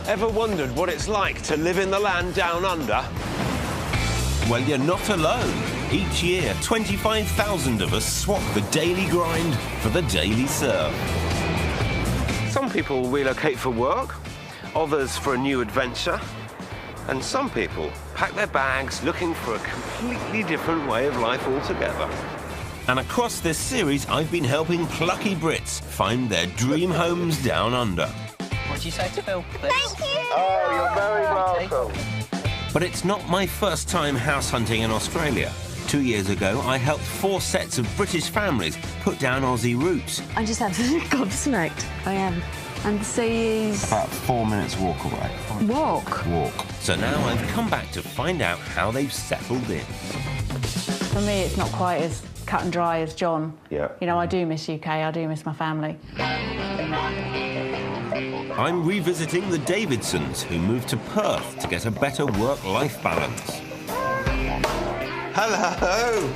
Ever wondered what it's like to live in the land down under? Well, you're not alone. Each year, 25,000 of us swap the daily grind for the daily serve. Some people relocate for work, others for a new adventure, and some people pack their bags looking for a completely different way of life altogether. And across this series, I've been helping plucky Brits find their dream homes down under. What do you say to Phil, please? Thank you! Oh, you're very welcome. But it's not my first time house hunting in Australia. 2 years ago, I helped 4 sets of British families put down Aussie roots. I'm just absolutely gobsmacked. I am. And the sea is... About 4 minutes walk away. Walk? Walk. So now I've come back to find out how they've settled in. For me, it's not quite as cut and dry as John. Yeah. You know, I do miss UK, I do miss my family. I'm revisiting the Davidsons, who moved to Perth to get a better work-life balance. Hello!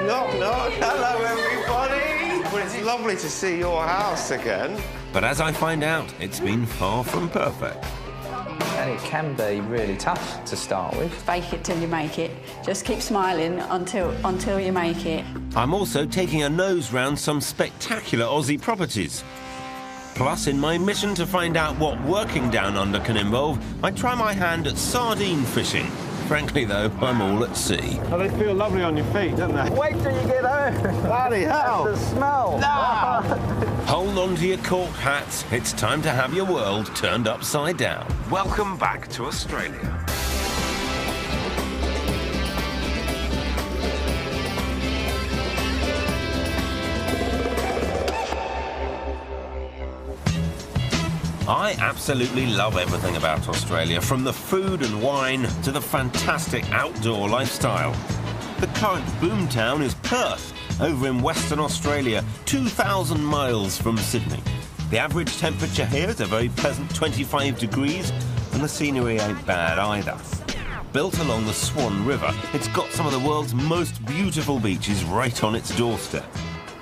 Knock, knock. Hello, everybody! Well, it's lovely to see your house again. But as I find out, it's been far from perfect. And it can be really tough to start with. Fake it till you make it. Just keep smiling until you make it. I'm also taking a nose round some spectacular Aussie properties. Plus, in my mission to find out what working down under can involve, I try my hand at sardine fishing. Frankly, though, I'm all at sea. Oh, they feel lovely on your feet, don't they? Wait till you get home. Bloody hell! The smell. Ah. Hold on to your cork hats. It's time to have your world turned upside down. Welcome back to Australia. I absolutely love everything about Australia, from the food and wine to the fantastic outdoor lifestyle. The current boomtown is Perth, over in Western Australia, 2,000 miles from Sydney. The average temperature here is a very pleasant 25 degrees, and the scenery ain't bad either. Built along the Swan River, it's got some of the world's most beautiful beaches right on its doorstep.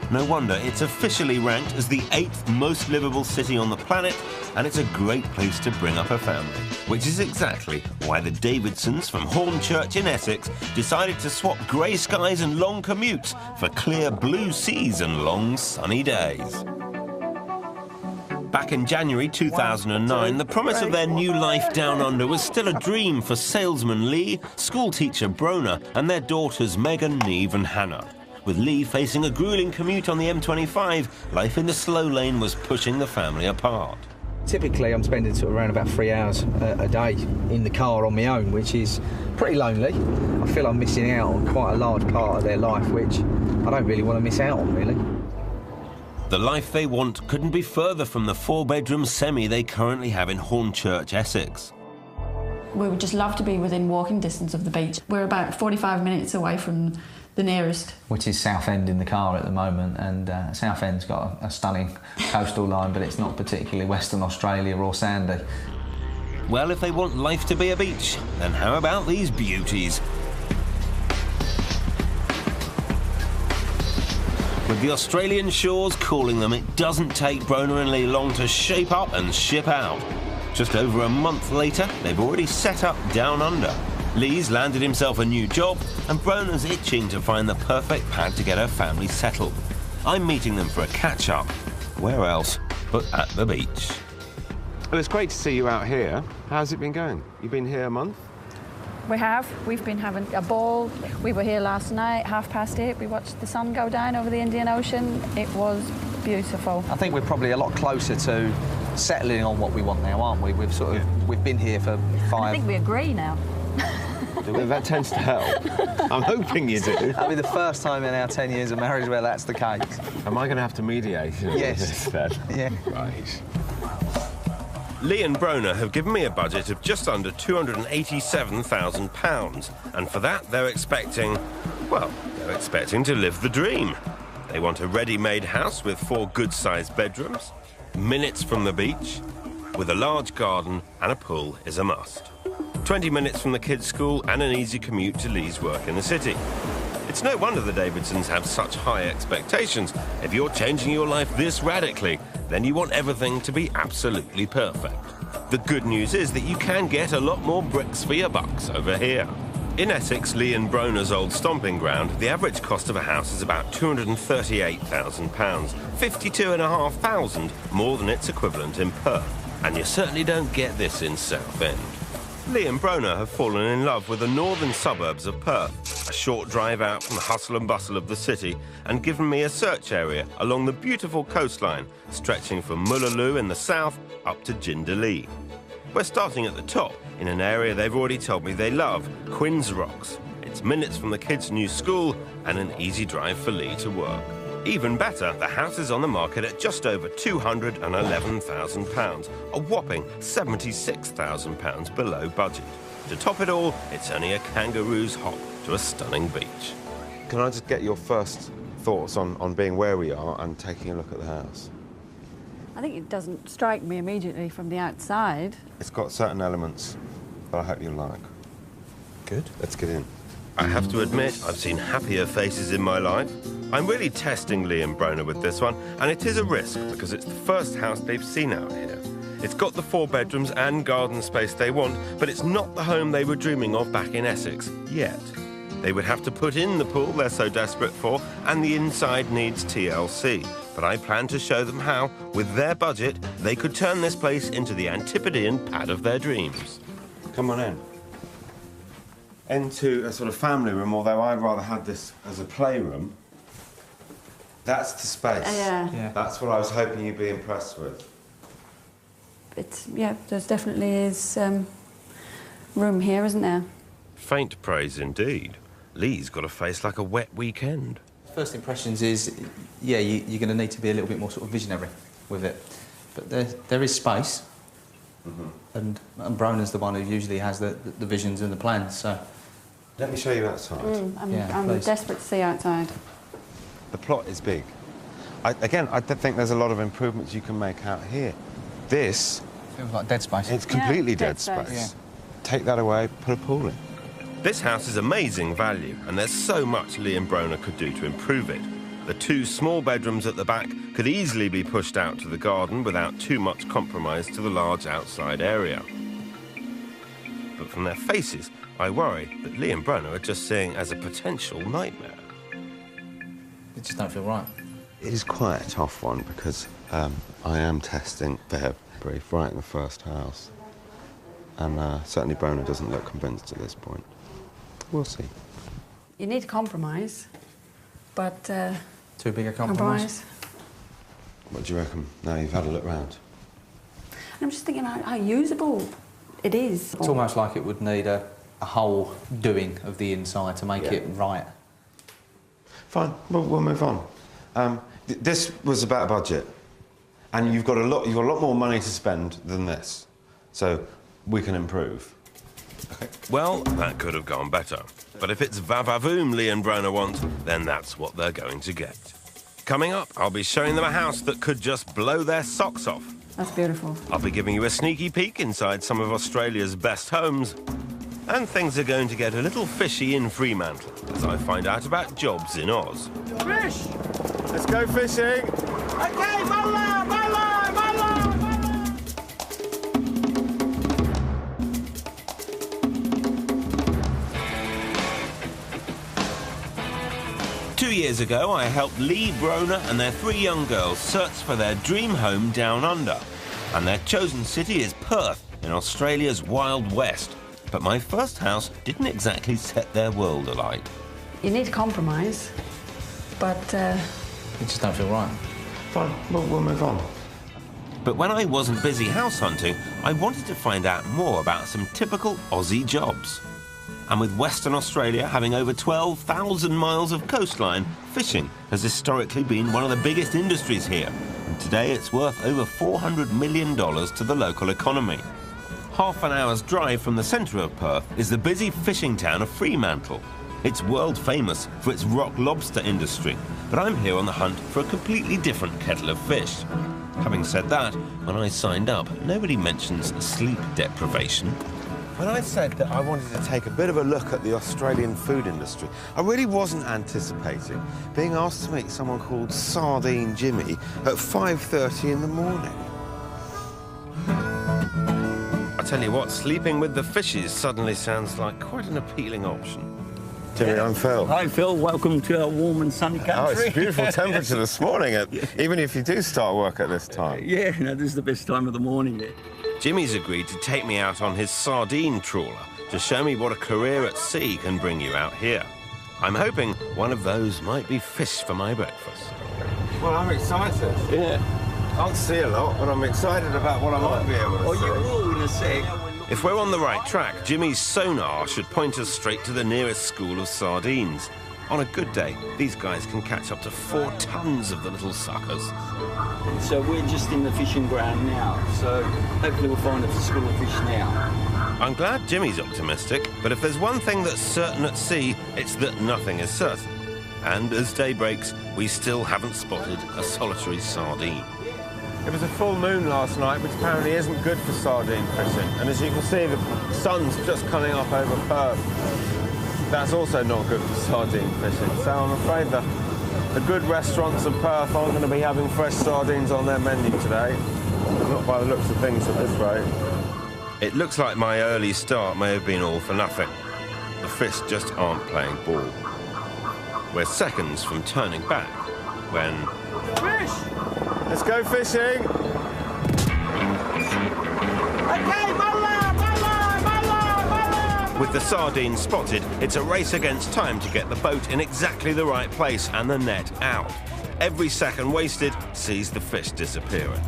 No wonder it's officially ranked as the 8th most livable city on the planet, and it's a great place to bring up a family. Which is exactly why the Davidsons from Hornchurch in Essex decided to swap grey skies and long commutes for clear blue seas and long sunny days. Back in January 2009, the promise of their new life down under was still a dream for salesman Lee, schoolteacher Brona, and their daughters Megan, Neve and Hannah. With Lee facing a gruelling commute on the M25, life in the slow lane was pushing the family apart. Typically, I'm spending sort of around about 3 hours a day in the car on my own, which is pretty lonely. I feel I'm missing out on quite a large part of their life, which I don't really want to miss out on, really. The life they want couldn't be further from the 4-bedroom semi they currently have in Hornchurch, Essex. We would just love to be within walking distance of the beach. We're about 45 minutes away from the nearest. Which is Southend in the car at the moment, and Southend's got a stunning coastal line, but it's not particularly Western Australia or sandy. Well, if they want life to be a beach, then how about these beauties? With the Australian shores calling them, it doesn't take Brona and Lee long to shape up and ship out. Just over a month later, they've already set up down under. Lee's landed himself a new job, and Brona's itching to find the perfect pad to get her family settled. I'm meeting them for a catch-up. Where else but at the beach? Well, it's great to see you out here. How's it been going? You've been here a month? We have. We've been having a ball. We were here last night, 8:30. We watched the sun go down over the Indian Ocean. It was beautiful. I think we're probably a lot closer to settling on what we want now, aren't we? We've been here for 5... I think we agree now. That tends to help. I'm hoping you do. That'll be the first time in our 10 years of marriage where that's the case. Am I going to have to mediate? Yes. Then? Yeah. Right. Lee and Brona have given me a budget of just under £287,000, and for that they're expecting to live the dream. They want a ready-made house with 4 good-sized bedrooms, minutes from the beach, with a large garden and a pool is a must. 20 minutes from the kids' school and an easy commute to Lee's work in the city. It's no wonder the Davidsons have such high expectations. If you're changing your life this radically, then you want everything to be absolutely perfect. The good news is that you can get a lot more bricks for your bucks over here. In Essex, Lee and Broner's old stomping ground, the average cost of a house is about £238,000, £52,500 more than its equivalent in Perth. And you certainly don't get this in Southend. Lee and Broner have fallen in love with the northern suburbs of Perth, a short drive out from the hustle and bustle of the city, and given me a search area along the beautiful coastline, stretching from Mullaloo in the south up to Jindalee. We're starting at the top, in an area they've already told me they love, Quinns Rocks. It's minutes from the kids' new school and an easy drive for Lee to work. Even better, the house is on the market at just over £211,000, a whopping £76,000 below budget. To top it all, it's only a kangaroo's hop to a stunning beach. Can I just get your first thoughts on being where we are and taking a look at the house? I think it doesn't strike me immediately from the outside. It's got certain elements that I hope you'll like. Good. Let's get in. I have to admit, I've seen happier faces in my life. I'm really testing Lee and Broner with this one, and it is a risk because it's the first house they've seen out here. It's got the 4 bedrooms and garden space they want, but it's not the home they were dreaming of back in Essex, yet. They would have to put in the pool they're so desperate for, and the inside needs TLC. But I plan to show them how, with their budget, they could turn this place into the Antipodean pad of their dreams. Come on in. Into a sort of family room, although I'd rather have this as a playroom. That's the space. Yeah. That's what I was hoping you'd be impressed with. Yeah, there's definitely is room here, isn't there? Faint praise indeed. Lee's got a face like a wet weekend. First impressions is, yeah, you're going to need to be a little bit more sort of visionary with it. But there is space. And Broner's the one who usually has the visions and the plans, so... Let me show you outside. I'm desperate to see outside. The plot is big. I think there's a lot of improvements you can make out here. This... Feels like dead space. It's completely dead space. space. Take that away, put a pool in. This house is amazing value, and there's so much Lee and Broner could do to improve it. The 2 small bedrooms at the back could easily be pushed out to the garden without too much compromise to the large outside area. But from their faces, I worry that Lee and Broner are just seeing as a potential nightmare. It just don't feel right. It is quite a tough one because I am testing their brief right in the first house. And certainly Broner doesn't look convinced at this point. We'll see. You need to compromise, but... Too big a compromise? What do you reckon, now you've had a look round? I'm just thinking how usable it is. It's almost like it would need a whole doing of the inside to make it right. Fine, we'll move on. This was about a budget, and you've got a lot more money to spend than this, so we can improve. Okay. Well, that could have gone better. But if it's va-va-voom Lee and Broner want, then that's what they're going to get. Coming up, I'll be showing them a house that could just blow their socks off. That's beautiful. I'll be giving you a sneaky peek inside some of Australia's best homes. And things are going to get a little fishy in Fremantle as I find out about jobs in Oz. Fish! Let's go fishing! Okay, my line! 2 years ago, I helped Lee, Broner and their 3 young girls search for their dream home down under. And their chosen city is Perth, in Australia's Wild West. But my first house didn't exactly set their world alight. You need to compromise, but... It just don't feel right. Fine, we'll move on. But when I wasn't busy house hunting, I wanted to find out more about some typical Aussie jobs. And with Western Australia having over 12,000 miles of coastline, fishing has historically been one of the biggest industries here. And today it's worth over $400 million to the local economy. Half an hour's drive from the centre of Perth is the busy fishing town of Fremantle. It's world famous for its rock lobster industry, but I'm here on the hunt for a completely different kettle of fish. Having said that, when I signed up, nobody mentions sleep deprivation. When I said that I wanted to take a bit of a look at the Australian food industry, I really wasn't anticipating being asked to meet someone called Sardine Jimmy at 5:30 in the morning. tell you what, sleeping with the fishes suddenly sounds like quite an appealing option. Jimmy, I'm Phil. Hi, Phil. Welcome to our warm and sunny country. Oh, it's a beautiful temperature this morning, even if you do start work at this time. Yeah, no, this is the best time of the morning. Yeah. Jimmy's agreed to take me out on his sardine trawler to show me what a career at sea can bring you out here. I'm hoping one of those might be fish for my breakfast. Well, I'm excited. Yeah. I can't see a lot, but I'm excited about what I might be able to see. You will in a sec. If we're on the right track, Jimmy's sonar should point us straight to the nearest school of sardines. On a good day, these guys can catch up to 4 tons of the little suckers. So we're just in the fishing ground now, so hopefully we'll find a school of fish now. I'm glad Jimmy's optimistic, but if there's one thing that's certain at sea, it's that nothing is certain. And as day breaks, we still haven't spotted a solitary sardine. It was a full moon last night, which apparently isn't good for sardine fishing. And as you can see, the sun's just coming up over Perth. That's also not good for sardine fishing. So I'm afraid the good restaurants of Perth aren't going to be having fresh sardines on their menu today. Not by the looks of things at this rate. It looks like my early start may have been all for nothing. The fish just aren't playing ball. We're seconds from turning back when... Fish! Let's go fishing! Okay, With the sardines spotted, it's a race against time to get the boat in exactly the right place and the net out. Every second wasted sees the fish disappearing.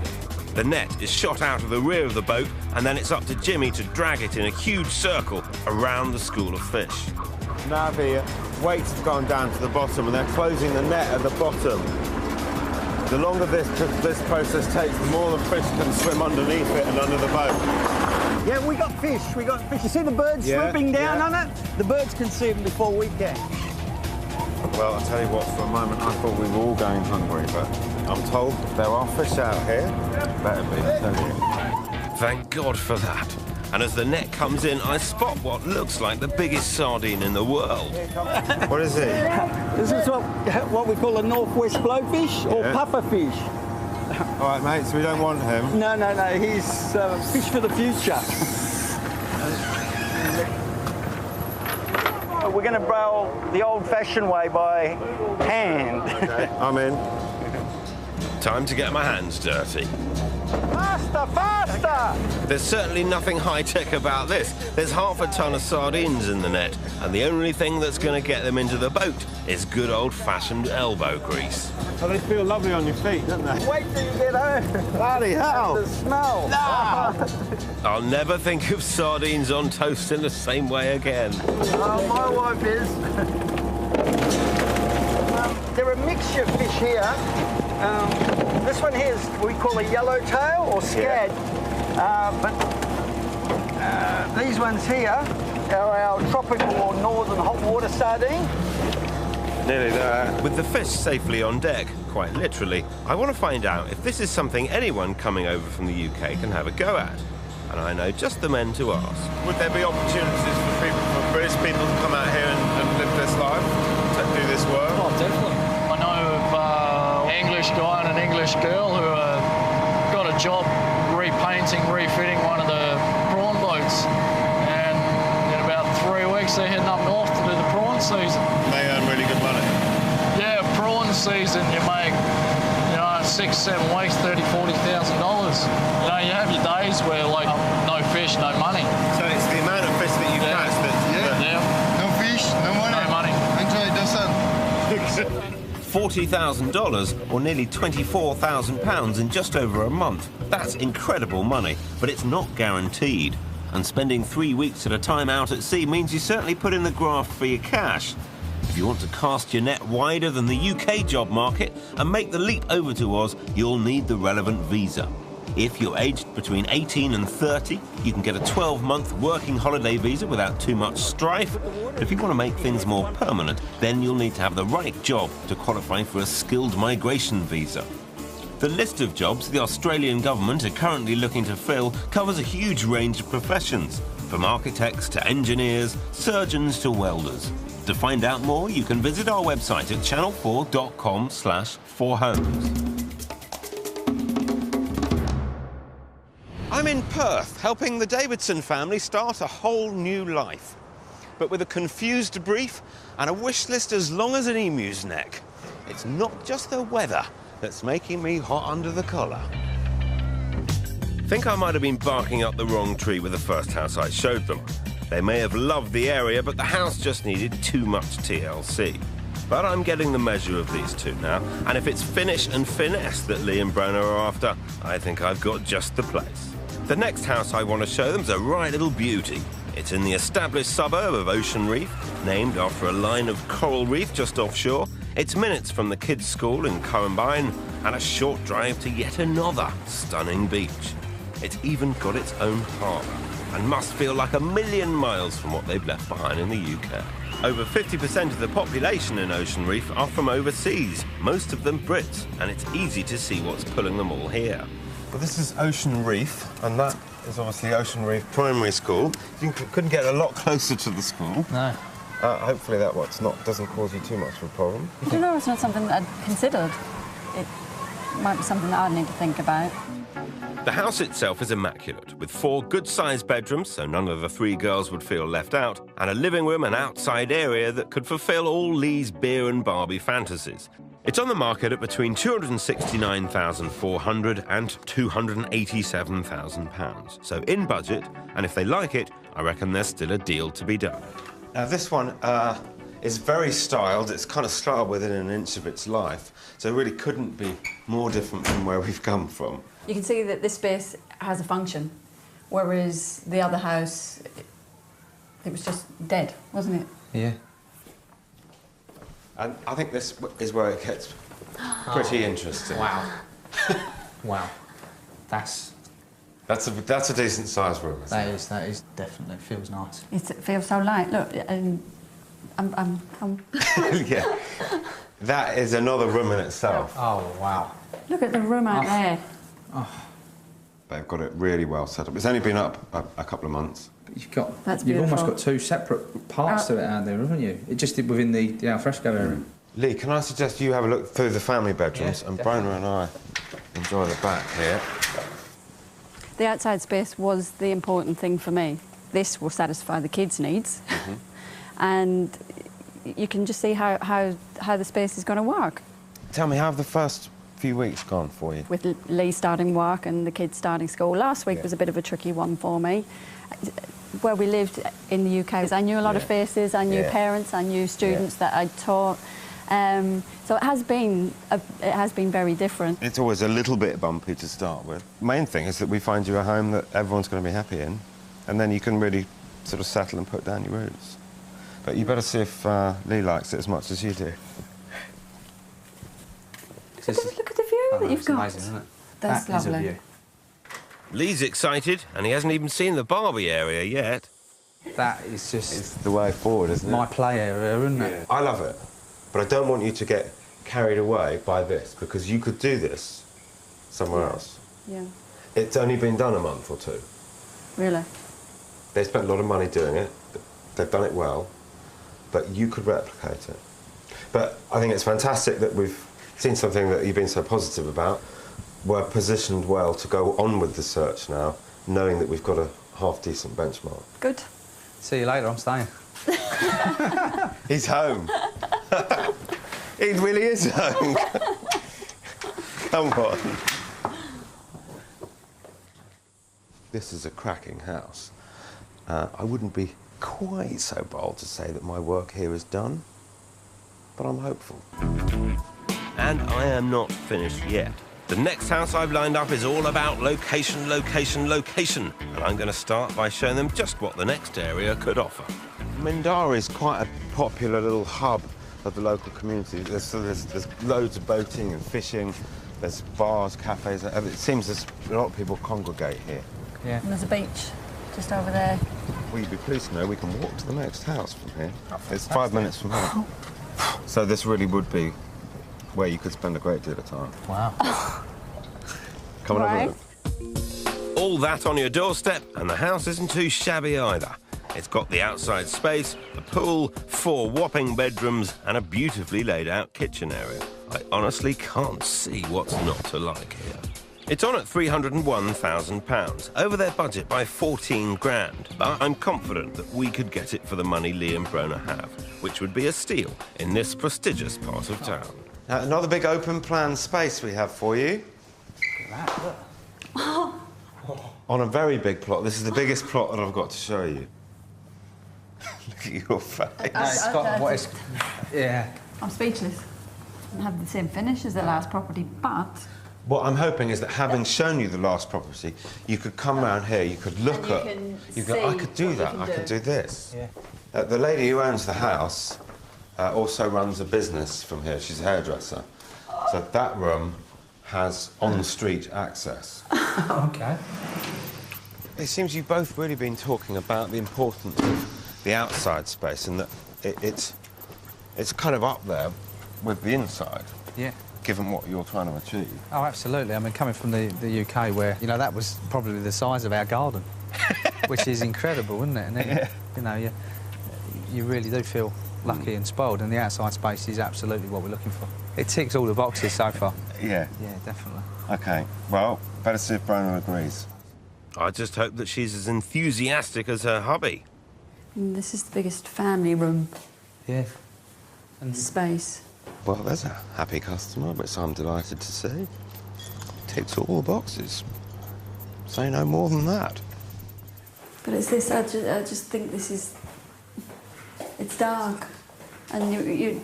The net is shot out of the rear of the boat, and then it's up to Jimmy to drag it in a huge circle around the school of fish. Now the weights have gone down to the bottom and they're closing the net at the bottom. The longer this process takes, the more the fish can swim underneath it and under the boat. Yeah, we got fish. You see the birds swooping down on it? The birds can see them before we can. Well, I'll tell you what, for a moment I thought we were all going hungry, but I'm told there are fish out here. Better be, I tell you. Thank God for that. And as the net comes in, I spot what looks like the biggest sardine in the world. What is it? This is what we call a northwest blowfish or puffer fish. All right, mate, so we don't want him. No, he's fish for the future. We're going to broil the old-fashioned way by hand. Okay, I'm in. Time to get my hands dirty. Faster! There's certainly nothing high-tech about this. There's half a ton of sardines in the net, and the only thing that's going to get them into the boat is good old-fashioned elbow grease. Oh, they feel lovely on your feet, don't they? Wait till you get home. Bloody hell! The smell. I'll never think of sardines on toast in the same way again. My wife is. They're a mixture of fish here. This one here is we call a yellowtail or scad. But these ones here are our tropical or northern hot water sardine. Nearly there. With the fish safely on deck, quite literally, I want to find out if this is something anyone coming over from the UK can have a go at. And I know just the men to ask. Would there be opportunities for British people to come out here and live this life, to do this work? Oh, definitely. I know of an English guy and an English girl who got a job repainting, refitting one of the prawn boats. And in about 3 weeks, they're heading up north to do the prawn season. They earn really good money. Yeah, prawn season, you make, 6, 7 weeks, $30,000, $40,000. You have your days where, no fish, no money. So it's the amount of fish that you catch that... Yeah. No fish, no money. No money. Enjoy the sun. $40,000 or nearly £24,000 in just over a month. That's incredible money, but it's not guaranteed. And spending 3 weeks at a time out at sea means you certainly put in the graft for your cash. If you want to cast your net wider than the UK job market and make the leap over to Oz, you'll need the relevant visa. If you're aged between 18 and 30, you can get a 12-month working holiday visa without too much strife. But if you want to make things more permanent, then you'll need to have the right job to qualify for a skilled migration visa. The list of jobs the Australian government are currently looking to fill covers a huge range of professions, from architects to engineers, surgeons to welders. To find out more, you can visit our website at channel4.com/4homes. I'm in Perth, helping the Davidson family start a whole new life. But with a confused brief and a wish list as long as an emu's neck. It's not just the weather that's making me hot under the collar. Think I might have been barking up the wrong tree with the first house I showed them. They may have loved the area, but the house just needed too much TLC. But I'm getting the measure of these two now, and if it's finish and finesse that Lee and Bronner are after, I think I've got just the place. The next house I want to show them's a right little beauty. It's in the established suburb of Ocean Reef, named after a line of coral reef just offshore. It's minutes from the kids' school in Coembine, and a short drive to yet another stunning beach. It's even got its own harbour, and must feel like a million miles from what they've left behind in the UK. Over 50% of the population in Ocean Reef are from overseas, most of them Brits, and it's easy to see what's pulling them all here. Well, this is Ocean Reef, and that is obviously Ocean Reef Primary School. You couldn't get a lot closer to the school. No. Hopefully that doesn't cause you too much of a problem. You know, it's not something that I'd considered. It might be something that I'd need to think about. The house itself is immaculate, with 4 good-sized bedrooms, so none of the 3 girls would feel left out, and a living room and outside area that could fulfil all Lee's beer and Barbie fantasies. It's on the market at between £269,400 and £287,000. So in budget, and if they like it, I reckon there's still a deal to be done. Now this one is very styled. It's kind of styled within an inch of its life, so it really couldn't be more different from where we've come from. You can see that this space has a function, whereas the other house, it was just dead, wasn't it? Yeah. And I think this is where it gets pretty interesting. Wow. Wow. That's a decent sized room. That is definitely feels nice. It feels so light. Look, I'm Yeah. That is another room in itself. Oh wow. Look at the room out there. Oh. They've got it really well set up. It's only been up a couple of months. But you've beautiful. almost got 2 separate parts to it out there, haven't you? It just did within the alfresco area. Lee, can I suggest you have a look through the family bedrooms, and Bronner and I enjoy the back here. The outside space was the important thing for me. This will satisfy the kids' needs, and you can just see how the space is going to work. Tell me, how have the first few weeks gone for you? With Lee starting work and the kids starting school. Last week was a bit of a tricky one for me. Where we lived in the UK, I knew a lot of faces, I knew parents, I knew students that I'd taught. So it has been very different. It's always a little bit bumpy to start with. Main thing is that we find you a home that everyone's going to be happy in, and then you can really sort of settle and put down your roots. But you better see if Lee likes it as much as you do. Look at the view that you've got. Amazing, isn't it? That's lovely. Is a view. Lee's excited, and he hasn't even seen the Barbie area yet. That is just... It's the way forward, isn't it? My play area, isn't it? I love it, but I don't want you to get carried away by this, because you could do this somewhere else. Yeah. It's only been done a month or 2. Really? They spent a lot of money doing it. They've done it well, but you could replicate it. But I think it's fantastic that we've seen something that you've been so positive about. We're positioned well to go on with the search now, knowing that we've got a half-decent benchmark. Good. See you later, I'm staying. He's home. He really is home. Come on. This is a cracking house. I wouldn't be quite so bold to say that my work here is done, but I'm hopeful. And I am not finished yet. The next house I've lined up is all about location, location, location, and I'm going to start by showing them just what the next area could offer. Mindara is quite a popular little hub of the local community. There's loads of boating and fishing, there's bars, cafes, it seems there's a lot of people congregate here. Yeah. And there's a beach just over there. Well, you'd be pleased to know we can walk to the next house from here. It's 5 minutes from here. So this really would be where you could spend a great deal of time. Wow. Come on Right. over. All that on your doorstep, and the house isn't too shabby either. It's got the outside space, a pool, 4 whopping bedrooms, and a beautifully laid out kitchen area. I honestly can't see what's not to like here. It's on at £301,000, over their budget by 14 grand. But I'm confident that we could get it for the money Lee and Brona have, which would be a steal in this prestigious part of town. Now, another big open plan space we have for you. Look at that, look. On a very big plot. This is the biggest plot that I've got to show you. Look at your face. It's got what is... Yeah. I'm speechless. Doesn't have the same finish as the last property, but... What I'm hoping is that having shown you the last property, you could come round here, you could look at... You go, I could do that, I could do this. Yeah. The lady who owns the house also runs a business from here. She's a hairdresser. So that room has on-street access. OK. It seems you've both really been talking about the importance of the outside space and that it's kind of up there with the inside. Yeah. Given what you're trying to achieve. Oh, absolutely. I mean, coming from the UK where, you know, that was probably the size of our garden, which is incredible, isn't it? And it, you know, you really do feel lucky and spoiled, and the outside space is absolutely what we're looking for. It ticks all the boxes so far. Yeah. Yeah, definitely. OK. Well, better see if Brona agrees. I just hope that she's as enthusiastic as her hubby. This is the biggest family room. Yeah. And space. Well, there's a happy customer, which I'm delighted to see. Ticks all the boxes. Say no more than that. But it's this, I just think this is... It's dark. And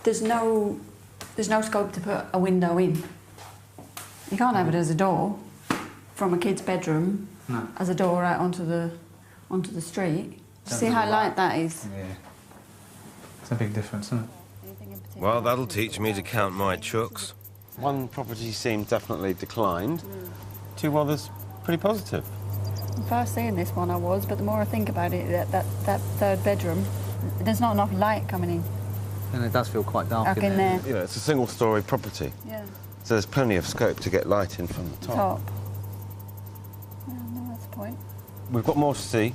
there's no scope to put a window in. You can't have it as a door from a kid's bedroom, as a door out onto the street. See how light that is? Yeah. It's a big difference, isn't it? Well, that'll teach me to count my chooks. One property seemed definitely declined. Two others pretty positive. First seeing this one I was, but the more I think about it, that third bedroom, there's not enough light coming in. And it does feel quite dark in there. You know, it's a single-storey property. Yeah. So there's plenty of scope to get light in from the top. Yeah, no, that's the point. We've got more to see,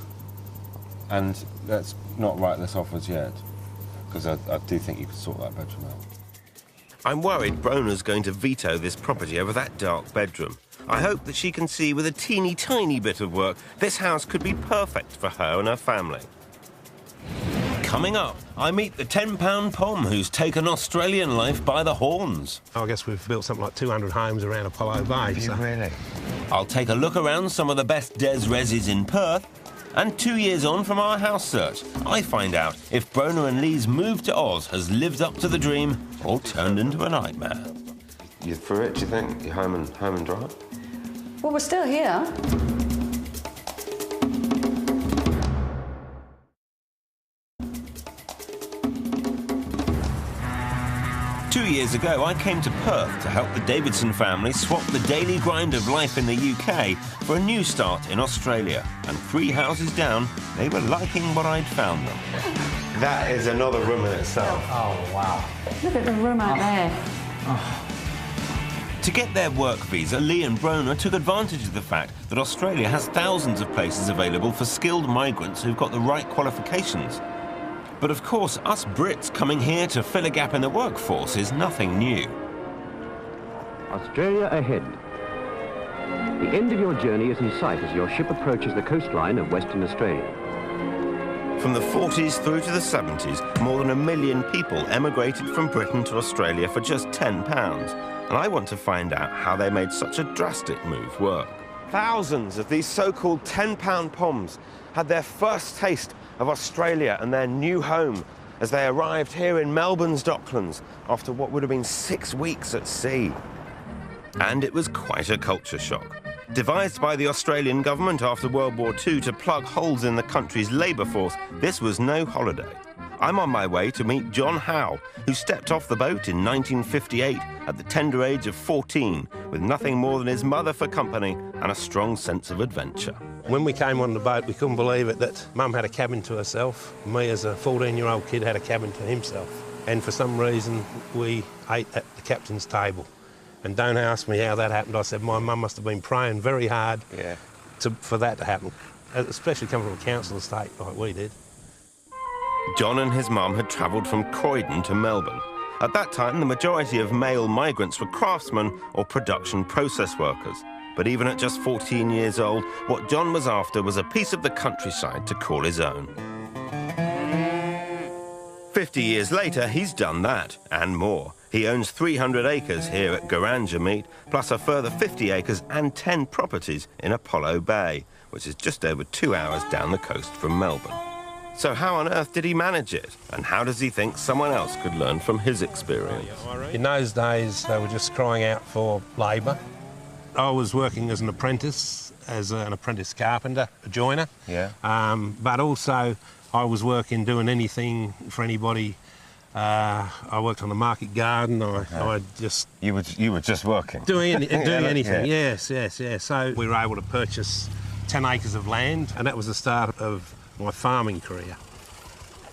and let's not write this off as yet, because I do think you could sort that bedroom out. I'm worried Brona's going to veto this property over that dark bedroom. I hope that she can see with a teeny tiny bit of work this house could be perfect for her and her family. Coming up, I meet the £10 Pom who's taken Australian life by the horns. I guess we've built something like 200 homes around Apollo Bay. So. Really? I'll take a look around some of the best des resis in Perth. And 2 years on from our house search, I find out if Brona and Lee's move to Oz has lived up to the dream or turned into a nightmare. You for it, do you think? You're home and dry? Well, we're still here. Years ago, I came to Perth to help the Davidson family swap the daily grind of life in the UK for a new start in Australia. And 3 houses down, they were liking what I'd found them. That is another room in itself. Oh, wow. Look at the room out there. Oh. To get their work visa, Lee and Brona took advantage of the fact that Australia has thousands of places available for skilled migrants who've got the right qualifications. But of course, us Brits coming here to fill a gap in the workforce is nothing new. Australia ahead. The end of your journey is in sight as your ship approaches the coastline of Western Australia. From the 40s through to the 70s, more than 1 million people emigrated from Britain to Australia for just £10. And I want to find out how they made such a drastic move work. Thousands of these so-called £10 Poms had their first taste of Australia and their new home as they arrived here in Melbourne's Docklands after what would have been 6 weeks at sea. And it was quite a culture shock. Devised by the Australian government after World War II to plug holes in the country's labour force, this was no holiday. I'm on my way to meet John Howe, who stepped off the boat in 1958 at the tender age of 14, with nothing more than his mother for company and a strong sense of adventure. When we came on the boat, we couldn't believe it that Mum had a cabin to herself. Me, as a 14-year-old kid, had a cabin to himself. And for some reason, we ate at the captain's table. And don't ask me how that happened. I said my mum must have been praying very hard for that to happen, especially coming from a council estate like we did. John and his mum had travelled from Croydon to Melbourne. At that time, the majority of male migrants were craftsmen or production process workers. But even at just 14 years old, what John was after was a piece of the countryside to call his own. 50 years later, he's done that, and more. He owns 300 acres here at Garanja Meet, plus a further 50 acres and 10 properties in Apollo Bay, which is just over 2 hours down the coast from Melbourne. So how on earth did he manage it? And how does he think someone else could learn from his experience? In those days, they were just crying out for labour. I was working as an apprentice carpenter, a joiner. Yeah. But also, I was working doing anything for anybody. I worked on the market garden. I just... You were just working? Doing anything, yeah. yes. So we were able to purchase 10 acres of land, and that was the start of my farming career.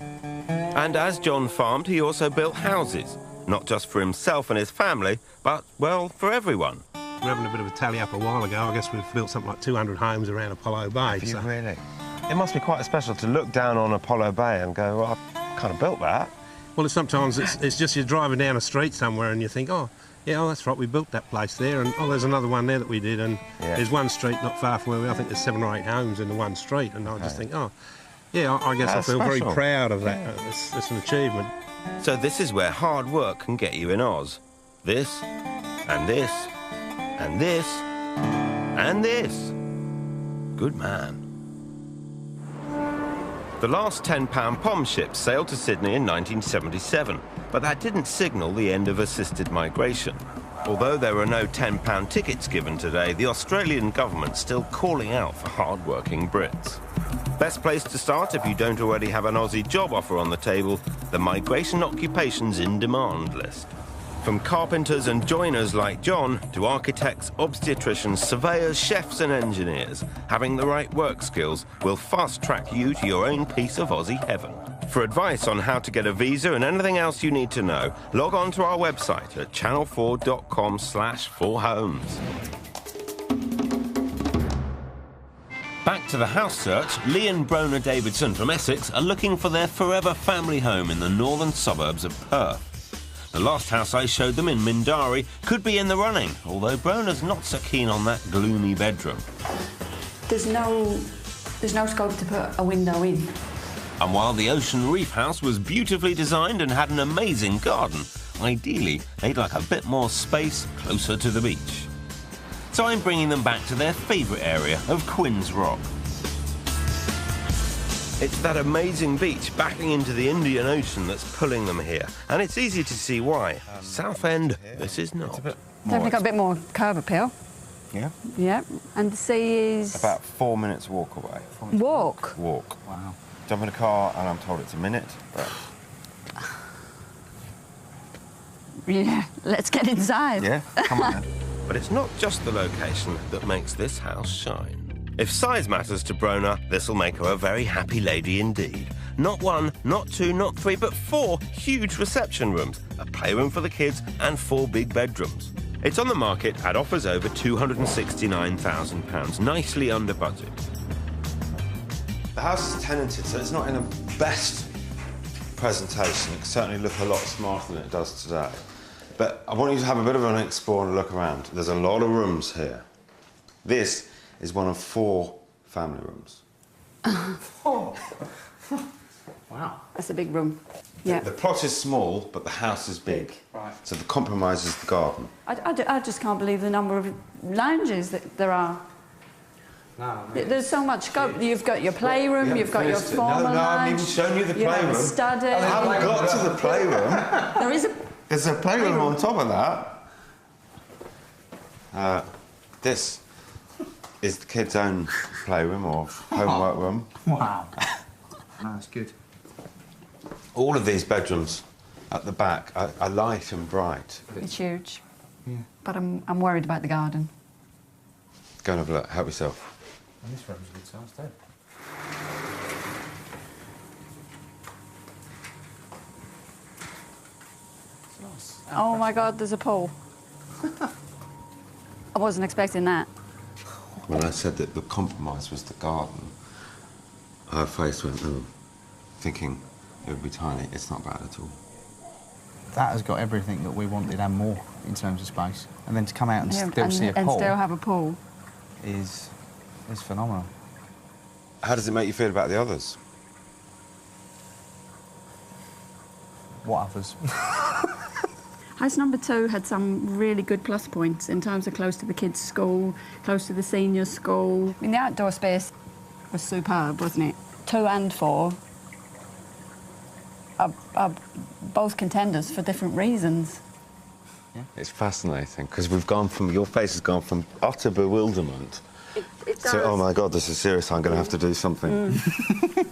And as John farmed, he also built houses, not just for himself and his family, but, well, for everyone. We were having a bit of a tally up a while ago. I guess we've built something like 200 homes around Apollo Bay. Have you really? It must be quite special to look down on Apollo Bay and go, well, I kind of built that. Well, sometimes it's just you're driving down a street somewhere and you think, oh, yeah, oh, that's right, we built that place there, and oh, there's another one there that we did, and there's one street not far from where we are. I think there's 7 or 8 homes in the one street, and I just think, oh, yeah, I guess That's I feel special. very proud of that. It's an achievement. So this is where hard work can get you in Oz. This, and this, and this, and this. Good man. The last £10 POM ship sailed to Sydney in 1977, but that didn't signal the end of assisted migration. Although there are no £10 tickets given today, the Australian government's still calling out for hard-working Brits. Best place to start if you don't already have an Aussie job offer on the table, the Migration Occupations in Demand list. From carpenters and joiners like John to architects, obstetricians, surveyors, chefs and engineers, having the right work skills will fast-track you to your own piece of Aussie heaven. For advice on how to get a visa and anything else you need to know, log on to our website at channel4.com/4homes. Back to the house search, Lee and Brona Davidson from Essex are looking for their forever family home in the northern suburbs of Perth. The last house I showed them in Mindarie could be in the running, although Brona's not so keen on that gloomy bedroom. There's no scope to put a window in. And while the Ocean Reef house was beautifully designed and had an amazing garden, ideally they'd like a bit more space closer to the beach. So I'm bringing them back to their favourite area of Quinns Rock. It's that amazing beach backing into the Indian Ocean that's pulling them here, and it's easy to see why. Southend, this is not. Definitely got a bit more curb appeal. Yeah? Yeah, and the sea is... About 4 minutes walk away. Walk? Walk. Wow. Jump in a car and I'm told it's a minute, but... Yeah, let's get inside. Yeah, come on then. But it's not just the location that makes this house shine. If size matters to Brona, this'll make her a very happy lady indeed. Not 1, not 2, not 3, but 4 huge reception rooms, a playroom for the kids and 4 big bedrooms. It's on the market at offers over £269,000, nicely under budget. The house is tenanted, so it's not in the best presentation. It can certainly look a lot smarter than it does today. But I want you to have a bit of an explore and a look around. There's a lot of rooms here. This is one of 4 family rooms. Oh. Wow. That's a big room. Yeah. The plot is small, but the house is big. Right. So the compromise is the garden. I just can't believe the number of lounges that there are. No, There's so much scope. You've got your playroom, you've got your formal I lounge. haven't even shown you the You have playroom. a study. I haven't got to the playroom. There is a... There's a playroom on top of that. This is the kids' own playroom or homework room. Wow. No, that's good. All of these bedrooms at the back are light and bright. It's huge. Yeah. But I'm worried about the garden. Go and have a look. Help yourself. And this room's a good size too. It's nice. Oh my God, there's a pool. I wasn't expecting that. When I said that the compromise was the garden, her face went, oh, thinking it would be tiny. It's not bad at all. that has got everything that we wanted and more in terms of space. And then to come out and still see a pool. And still have a pool. Is phenomenal. How does it make you feel about the others? What others? House number 2 had some really good plus points in terms of close to the kids' school, close to the senior school. I mean, the outdoor space was superb, wasn't it? 2 and 4 are both contenders for different reasons. Yeah. It's fascinating, because we've gone from, your face has gone from utter bewilderment to, oh my God, this is serious, I'm going to have to do something. To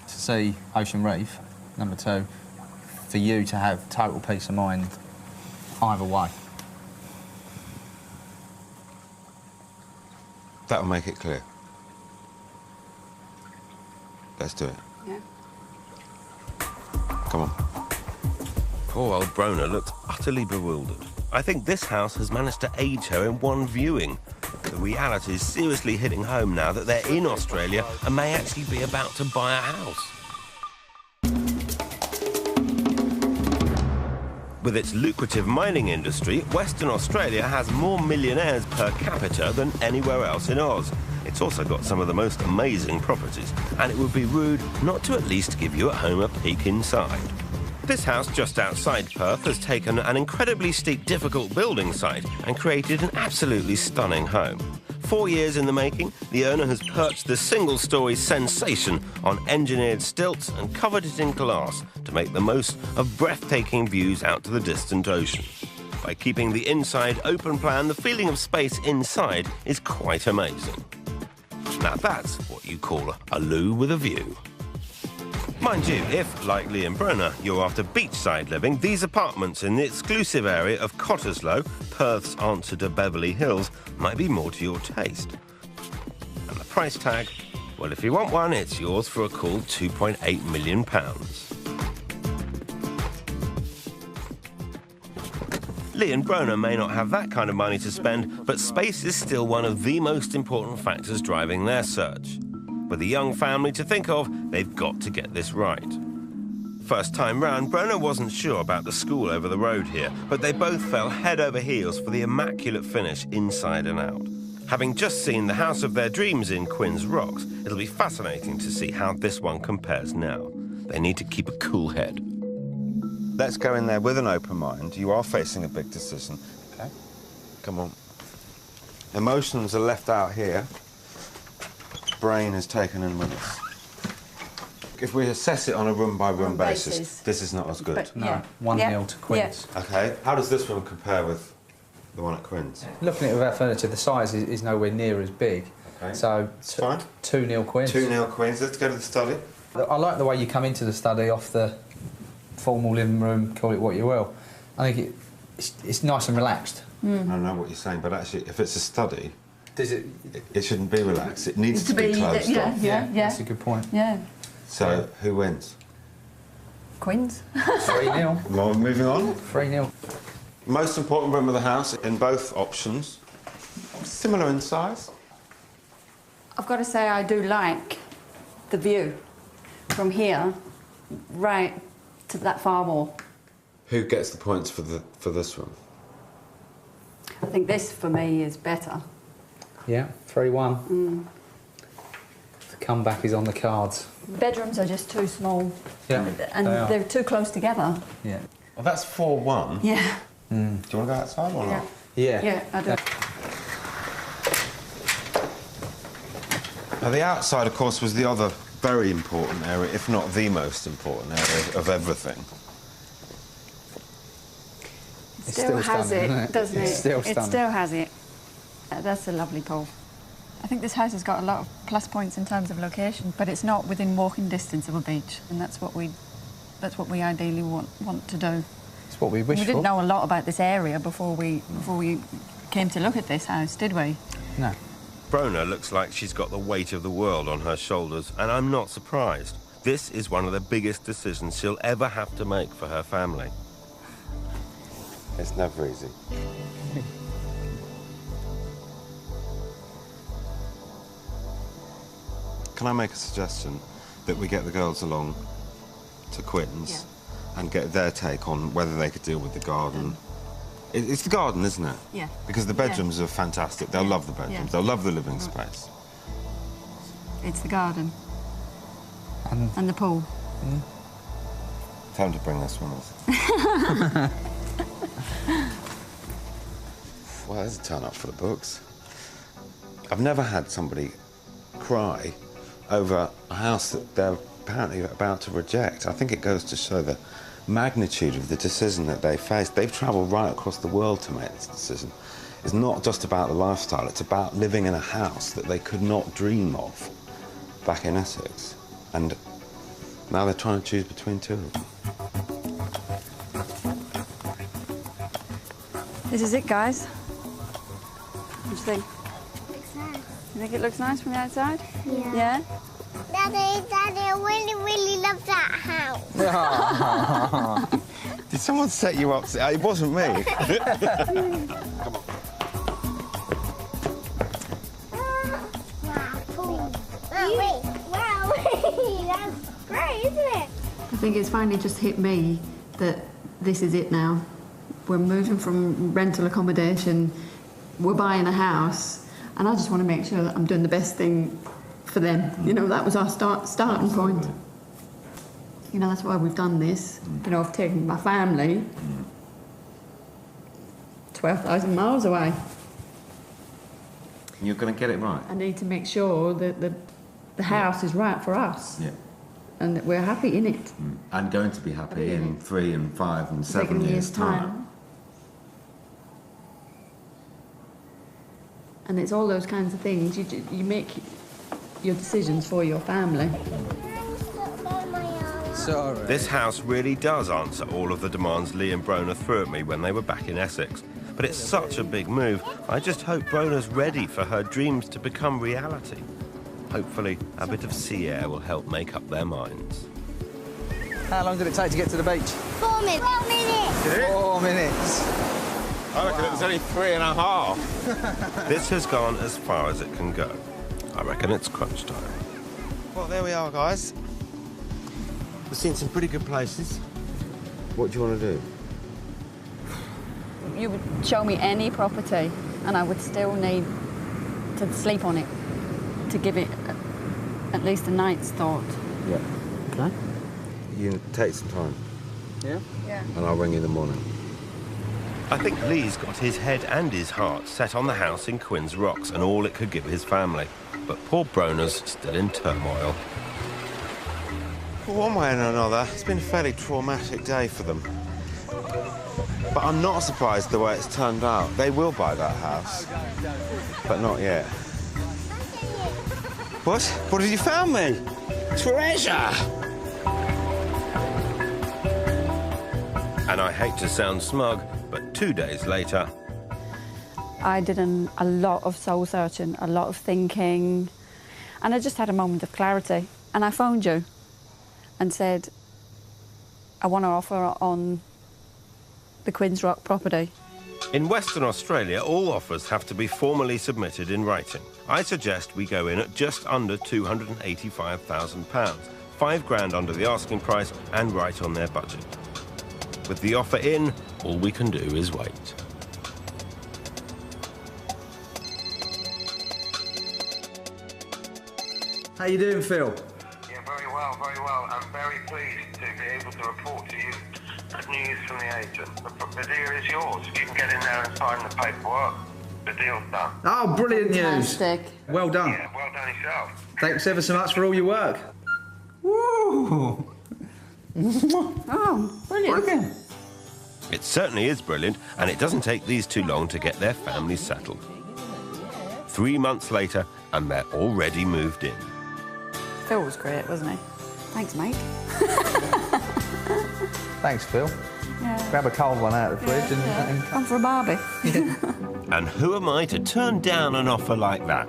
see Ocean Reef, number 2, for you to have total peace of mind either way. That'll make it clear. Let's do it. Yeah. Come on. Poor old Brona looked utterly bewildered. I think this house has managed to age her in one viewing. The reality is seriously hitting home now that they're in Australia and may actually be about to buy a house. With its lucrative mining industry, Western Australia has more millionaires per capita than anywhere else in Oz. It's also got some of the most amazing properties, and it would be rude not to at least give you at home a peek inside. This house just outside Perth has taken an incredibly steep, difficult building site and created an absolutely stunning home. 4 years in the making, the owner has perched the single-storey sensation on engineered stilts and covered it in glass to make the most of breathtaking views out to the distant ocean. By keeping the inside open plan, the feeling of space inside is quite amazing. Now that's what you call a loo with a view. Mind you, if, like Lee and Brona, you're after beachside living, these apartments in the exclusive area of Cottesloe, Perth's answer to Beverly Hills, might be more to your taste. And the price tag? Well, if you want one, it's yours for a cool £2.8 million. Lee and Brona may not have that kind of money to spend, but space is still one of the most important factors driving their search. With a young family to think of, they've got to get this right. First time round, Brona wasn't sure about the school over the road here, but they both fell head over heels for the immaculate finish inside and out. Having just seen the house of their dreams in Quinns Rocks, it'll be fascinating to see how this one compares now. They need to keep a cool head. Let's go in there with an open mind. You are facing a big decision. Okay. Come on. Emotions are left out here. Brain is taken in with us. If we assess it on a room-by-room basis, this is not as good. But, no, 1-0 to Quinns. Yeah. OK, how does this one compare with the one at Quinns? Looking at it without furniture, the size is nowhere near as big. Okay. So, fine. 2-0 Quinns. 2-0 Quinns. Let's go to the study. I like the way you come into the study off the formal living room, call it what you will. I think it's nice and relaxed. I know what you're saying, but actually, if it's a study, does it shouldn't be relaxed. It needs to be closed off. Yeah. That's a good point. Yeah. So, who wins? Quinns. 3-0. Well, moving on. 3-0. Most important room of the house in both options. Similar in size. I've got to say I do like the view from here right to that far wall. Who gets the points for this one? I think this for me is better. Yeah, 3-1. The comeback is on the cards. Bedrooms are just too small. Yeah, and they're too close together. Yeah. Well, that's 4-1. Yeah. Do you want to go outside or not? Yeah. Yeah, I do. Now, the outside, of course, was the other very important area, if not the most important area of everything. It still has stunning, it, doesn't it? It's still stunning. It still has it. That's a lovely pool. I think this house has got a lot of plus points in terms of location, but it's not within walking distance of a beach, and that's what we ideally want to do. It's what we wish for. We didn't know a lot about this area before we came to look at this house, did we? No. Brona looks like she's got the weight of the world on her shoulders, and I'm not surprised. This is one of the biggest decisions she'll ever have to make for her family. It's never easy. Can I make a suggestion that we get the girls along to Quinns and get their take on whether they could deal with the garden. It's the garden, isn't it? Yeah. Because the bedrooms are fantastic. They'll love the bedrooms. Yeah. They'll love the living space. It's the garden. And the pool. Time to bring this one us. Well, there's a turn up for the books. I've never had somebody cry over a house that they're apparently about to reject. I think it goes to show the magnitude of the decision that they faced. They've travelled right across the world to make this decision. It's not just about the lifestyle, it's about living in a house that they could not dream of back in Essex. And now they're trying to choose between two of them. This is it, guys. What do you think? Looks nice. You think it looks nice from the outside? Yeah. Yeah? Daddy, I really love that house. Did someone set you up? It wasn't me. Come on. Wow, that's great, isn't it? I think it's finally just hit me that this is it now. We're moving from rental accommodation, we're buying a house, and I just want to make sure that I'm doing the best thing for them. You know, that was our starting point. You know, that's why we've done this. You know, I've taken my family 12,000 miles away. You're going to get it right. I need to make sure that the house is right for us. Yeah. And that we're happy in it. And going to be happy in 3 and 5 and 7 years' time. And it's all those kinds of things. You make your decisions for your family. Sorry. This house really does answer all of the demands Lee and Brona threw at me when they were back in Essex. But it's such a big move. I just hope Brona's ready for her dreams to become reality. Hopefully, a bit of sea air will help make up their minds. How long did it take to get to the beach? 4 minutes. 4 minutes. 4 minutes. I reckon it was only 3.5. This has gone as far as it can go. I reckon it's crunch time. Well, there we are, guys. We've seen some pretty good places. What do you want to do? You would show me any property and I would still need to sleep on it to give it at least a night's thought. Yeah. Okay. You take some time. Yeah? Yeah. And I'll ring you in the morning. I think Lee's got his head and his heart set on the house in Quinns Rocks and all it could give his family. But poor Brona's still in turmoil. Well, one way or another, it's been a fairly traumatic day for them. But I'm not surprised the way it's turned out. They will buy that house. But not yet. What? What have you found me? Treasure! And I hate to sound smug, but 2 days later... I did a lot of soul searching, a lot of thinking, and I just had a moment of clarity. And I phoned you and said, I want to offer on the Quinns Rock property. In Western Australia, all offers have to be formally submitted in writing. I suggest we go in at just under £285,000, £5,000 under the asking price and right on their budget. With the offer in, all we can do is wait. How you doing, Phil? Yeah, very well, very well. I'm very pleased to be able to report to you good news from the agent. The deal is yours. You can get in there and sign the paperwork. The deal's done. Oh, brilliant Fantastic. news. Well done. Yeah, well done yourself. Thanks ever so much for all your work. Woo! Oh, brilliant. It certainly is brilliant, and it doesn't take these too long to get their family settled. 3 months later, and they're already moved in. Phil was great, wasn't he? Thanks, mate. Thanks, Phil. Yeah. Grab a cold one out of the fridge and Come for a barbie. And who am I to turn down an offer like that?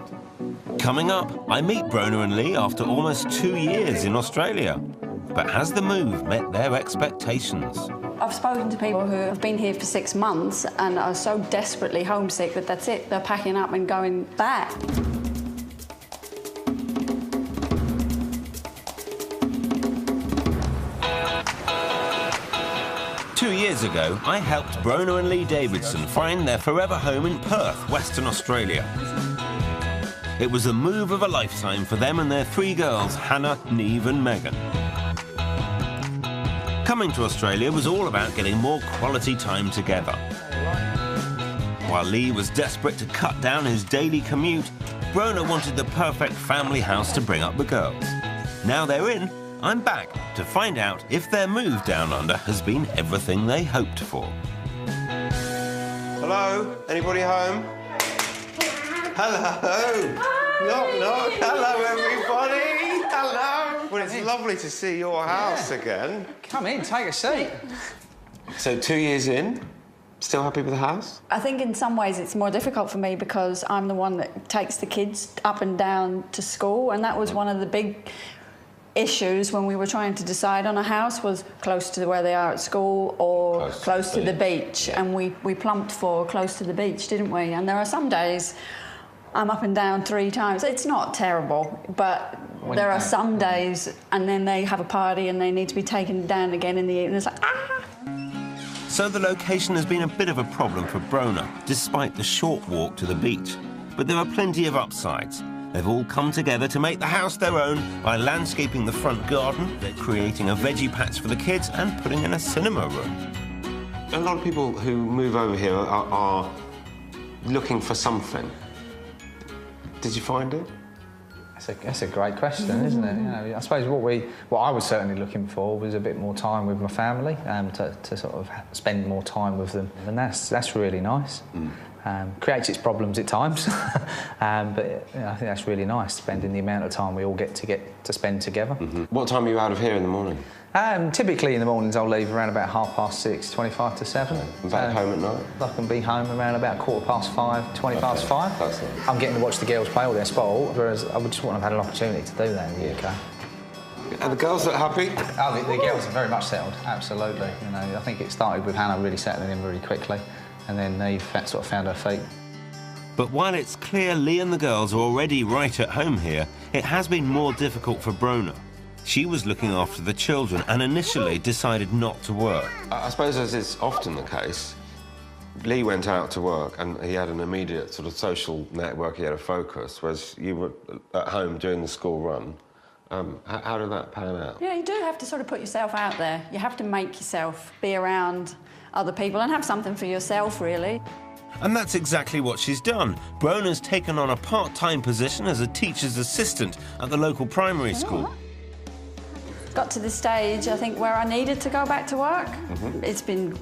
Coming up, I meet Brona and Lee after almost 2 years in Australia. But has the move met their expectations? I've spoken to people who have been here for 6 months and are so desperately homesick that that's it, they're packing up and going back. years ago, I helped Brona and Lee Davidson find their forever home in Perth, Western Australia. It was a move of a lifetime for them and their 3 girls, Hannah, Neve and Megan. Coming to Australia was all about getting more quality time together. While Lee was desperate to cut down his daily commute, Brona wanted the perfect family house to bring up the girls. Now they're in, I'm back to find out if their move down under has been everything they hoped for. Hello? Anybody home? Hello? Knock, knock. Hello, everybody. Hello. Well, it's lovely to see your house again. Come in, take a seat. So 2 years in, still happy with the house? I think in some ways it's more difficult for me because I'm the one that takes the kids up and down to school, and that was one of the big issues when we were trying to decide on a house, was close to where they are at school or close to the beach. Yeah. And we plumped for close to the beach, didn't we? And there are some days I'm up and down 3 times. It's not terrible, but there are some days, and then they have a party and they need to be taken down again in the evening. It's like, ah! So the location has been a bit of a problem for Brona, despite the short walk to the beach. But there are plenty of upsides. They've all come together to make the house their own by landscaping the front garden, creating a veggie patch for the kids and putting in a cinema room. A lot of people who move over here are looking for something. Did you find it? That's a great question, isn't it? You know, I suppose what I was certainly looking for was a bit more time with my family, to sort of spend more time with them, and that's really nice. Creates its problems at times, but you know, I think that's really nice, spending the amount of time we all get to spend together. What time are you out of here in the morning? Typically in the mornings I'll leave around about 6:30, 25 to 7. And back home at night? I can be home around about 5:15, 20 past 5. That's it. I'm getting to watch the girls play all their sport, whereas I would just want to have had an opportunity to do that in the UK. And the girls are happy? Oh, the girls are very much settled, absolutely. You know, I think it started with Hannah really settling in really quickly, and then Neve sort of found her feet. But while it's clear Lee and the girls are already right at home here, it has been more difficult for Brona. She was looking after the children and initially decided not to work. I suppose, as is often the case, Lee went out to work and he had an immediate sort of social network, he had a focus, whereas you were at home doing the school run. How did that pan out? Yeah, you do have to sort of put yourself out there. You have to make yourself be around other people and have something for yourself, really. And that's exactly what she's done. Brona's taken on a part-time position as a teacher's assistant at the local primary school. Got to the stage, I think, where I needed to go back to work. It's been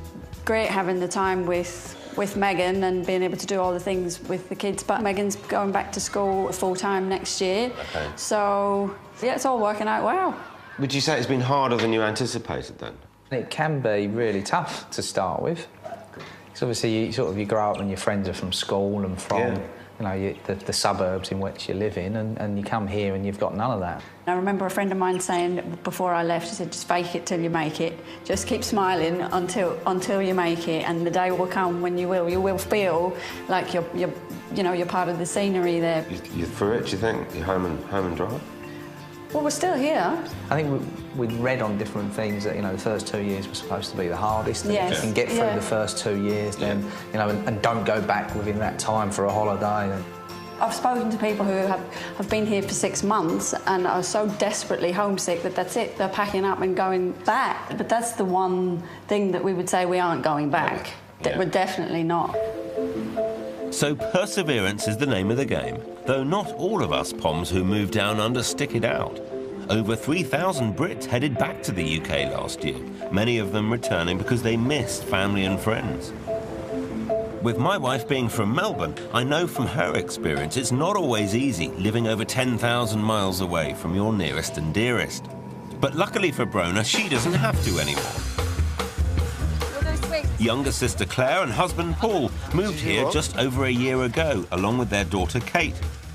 great having the time with Megan and being able to do all the things with the kids, but Megan's going back to school full-time next year. Okay. So, yeah, it's all working out well. Would you say it's been harder than you anticipated, then? It can be really tough to start with. Because obviously you grow up and your friends are from school and from you know, the suburbs in which you live in, and you come here and you've got none of that. I remember a friend of mine saying before I left, he said, just fake it till you make it. Just keep smiling until you make it, and the day will come when you will feel like you're part of the scenery there. You're through it, do you think? You're home and dry? Well, we're still here. I think we'd read on different things that, you know, the first 2 years were supposed to be the hardest. And yes. If you can get through the first 2 years, then, you know, and don't go back within that time for a holiday. And I've spoken to people who have been here for 6 months and are so desperately homesick that that's it, they're packing up and going back. But that's the one thing that we would say we aren't going back. We're definitely not. So perseverance is the name of the game, though not all of us Poms who move down under stick it out. Over 3,000 Brits headed back to the UK last year, many of them returning because they missed family and friends. With my wife being from Melbourne, I know from her experience it's not always easy living over 10,000 miles away from your nearest and dearest. But luckily for Brona, she doesn't have to anymore. Younger sister Claire and husband Paul moved here just over a year ago, along with their daughter Kate.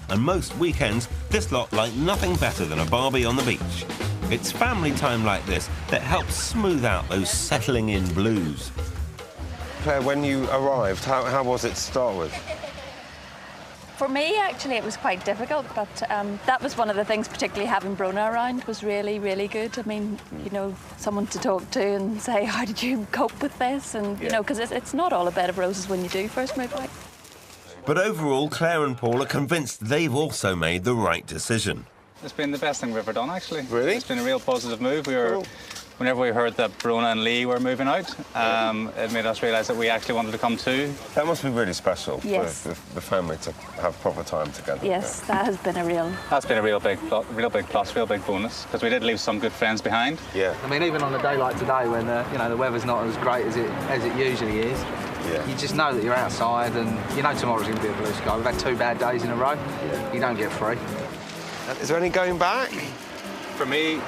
And most weekends, this lot like nothing better than a barbie on the beach. It's family time like this that helps smooth out those settling in blues. Claire, when you arrived, how was it to start with? For me, actually, it was quite difficult, but that was one of the things, particularly having Brona around, was really, really good. I mean, you know, someone to talk to and say, how did you cope with this? And, you know, because it's not all a bed of roses when you do first move out. But overall, Claire and Paul are convinced they've also made the right decision. It's been the best thing we've ever done, actually. Really? It's been a real positive move. Whenever we heard that Brona and Lee were moving out, it made us realise that we actually wanted to come too. That must be really special Yes. for the family to have proper time together. Yes, that has been a real... That's been a real big plus, real big bonus, because we did leave some good friends behind. Yeah. I mean, even on a day like today, when you know, the weather's not as great as it usually is, you just know that you're outside, and you know tomorrow's going to be a blue sky. We've had 2 bad days in a row. You don't get free. Is there any going back? For me,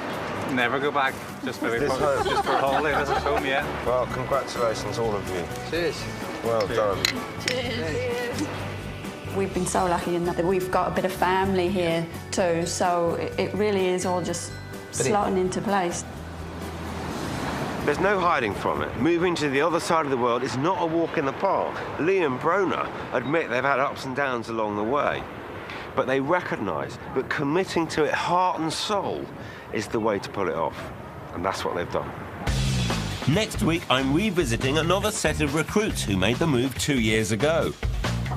never go back. Just maybe just for a holiday visit home, yeah. Well, congratulations, all of you. Cheers. Well done. Cheers. We've been so lucky in that we've got a bit of family here too, so it really is all just slotting into place. There's no hiding from it. Moving to the other side of the world is not a walk in the park. Lee and Brona admit they've had ups and downs along the way, but they recognise that committing to it heart and soul is the way to pull it off, and that's what they've done. Next week, I'm revisiting another set of recruits who made the move 2 years ago.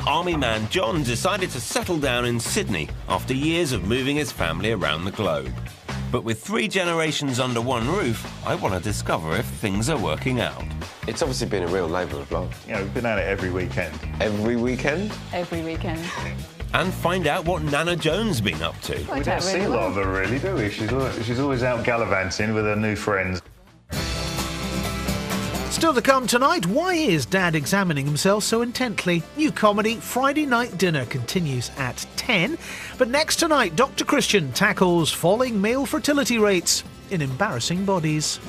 Army man John decided to settle down in Sydney after years of moving his family around the globe. But with 3 generations under one roof, I want to discover if things are working out. It's obviously been a real labour of love. You know, we've been at it every weekend. Every weekend? Every weekend. And find out what Nana Joan's been up to. We don't see a lot of her, really, do we? She's always out gallivanting with her new friends. Still to come tonight, why is Dad examining himself so intently? New comedy Friday Night Dinner continues at 10. But next tonight, Dr. Christian tackles falling male fertility rates in Embarrassing Bodies.